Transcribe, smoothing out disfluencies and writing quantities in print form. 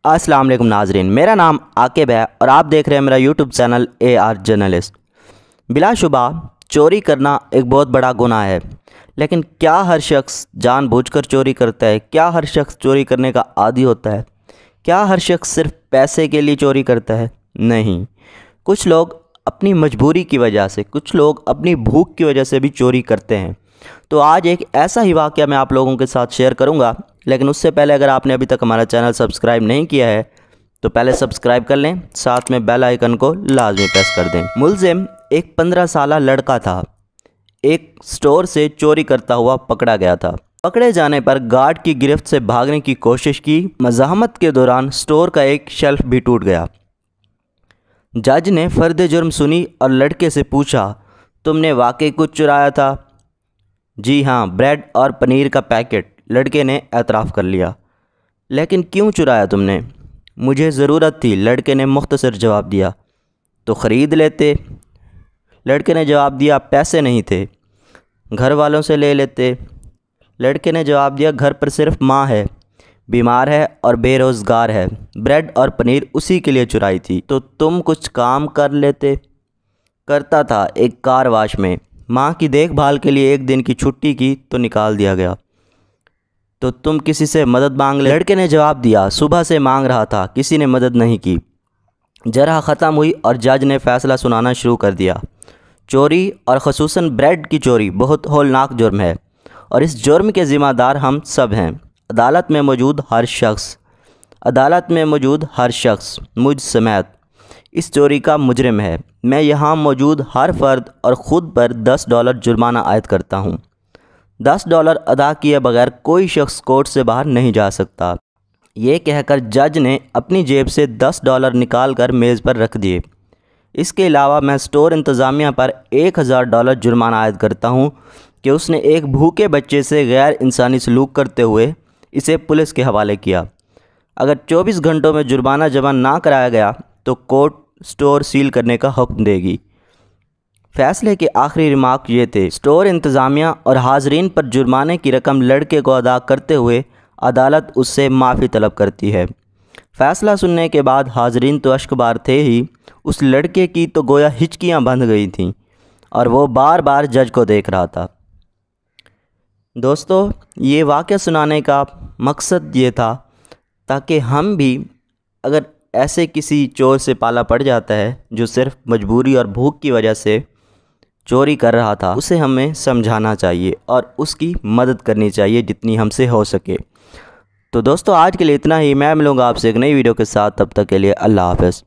अस्सलाम वालेकुम नाजरीन, मेरा नाम आकिब है और आप देख रहे हैं मेरा यूट्यूब चैनल AR जर्नलिस्ट। बिलाशुबा चोरी करना एक बहुत बड़ा गुनाह है, लेकिन क्या हर शख्स जानबूझकर चोरी करता है? क्या हर शख्स चोरी करने का आदी होता है? क्या हर शख्स सिर्फ पैसे के लिए चोरी करता है? नहीं, कुछ लोग अपनी मजबूरी की वजह से, कुछ लोग अपनी भूख की वजह से भी चोरी करते हैं। तो आज एक ऐसा ही वाक़या मैं आप लोगों के साथ शेयर करूंगा, लेकिन उससे पहले अगर आपने अभी तक हमारा चैनल सब्सक्राइब नहीं किया है तो पहले सब्सक्राइब कर लें, साथ में बेल आइकन को लाजमी प्रेस कर दें। मुलजिम एक 15 साला लड़का था, एक स्टोर से चोरी करता हुआ पकड़ा गया था। पकड़े जाने पर गार्ड की गिरफ्त से भागने की कोशिश की। मज़ाहमत के दौरान स्टोर का एक शेल्फ भी टूट गया। जज ने फ़र्द जुर्म सुनी और लड़के से पूछा, तुमने वाकई कुछ चुराया था? जी हाँ, ब्रेड और पनीर का पैकेट, लड़के ने एतराफ़ कर लिया। लेकिन क्यों चुराया तुमने? मुझे ज़रूरत थी, लड़के ने मुख्तसर जवाब दिया। तो ख़रीद लेते, लड़के ने जवाब दिया। पैसे नहीं थे, घर वालों से ले लेते, लड़के ने जवाब दिया। घर पर सिर्फ माँ है, बीमार है और बेरोज़गार है, ब्रेड और पनीर उसी के लिए चुराई थी। तो तुम कुछ काम कर लेते। करता था, एक कार वाश में। माँ की देखभाल के लिए एक दिन की छुट्टी की तो निकाल दिया गया। तो तुम किसी से मदद मांग ले? लड़के ने जवाब दिया, सुबह से मांग रहा था, किसी ने मदद नहीं की। जरा ख़त्म हुई और जज ने फ़ैसला सुनाना शुरू कर दिया। चोरी और ख़ुसूसन ब्रेड की चोरी बहुत हौलनाक जुर्म है और इस जुर्म के ज़िम्मेदार हम सब हैं। अदालत में मौजूद हर शख्स मुझ समेत इस चोरी का मुजरिम है। मैं यहाँ मौजूद हर फ़र्द और ख़ुद पर $10 जुर्माना आयद करता हूँ। $10 अदा किए बगैर कोई शख्स कोर्ट से बाहर नहीं जा सकता। ये कहकर जज ने अपनी जेब से $10 निकाल कर मेज़ पर रख दिए। इसके अलावा मैं स्टोर इंतज़ामिया पर $1000 जुर्माना आयद करता हूँ कि उसने एक भूखे बच्चे से गैर इंसानी सलूक करते हुए इसे पुलिस के हवाले किया। अगर 24 घंटों में जुर्माना जमा ना कराया गया तो कोर्ट स्टोर सील करने का हुक्म देगी। फैसले के आखिरी रिमार्क ये थे, स्टोर इंतज़ामिया और हाजरीन पर जुर्माने की रकम लड़के को अदा करते हुए अदालत उससे माफ़ी तलब करती है। फ़ैसला सुनने के बाद हाजरीन तो अश्कबार थे ही, उस लड़के की तो गोया हिचकियाँ बंध गई थीं और वो बार बार जज को देख रहा था। दोस्तों, ये वाक़या सुनाने का मकसद ये था ताकि हम भी, अगर ऐसे किसी चोर से पाला पड़ जाता है जो सिर्फ मजबूरी और भूख की वजह से चोरी कर रहा था, उसे हमें समझाना चाहिए और उसकी मदद करनी चाहिए जितनी हमसे हो सके। तो दोस्तों, आज के लिए इतना ही। मैं मिलूँगा आपसे एक नई वीडियो के साथ, तब तक के लिए अल्लाह हाफ़िज़।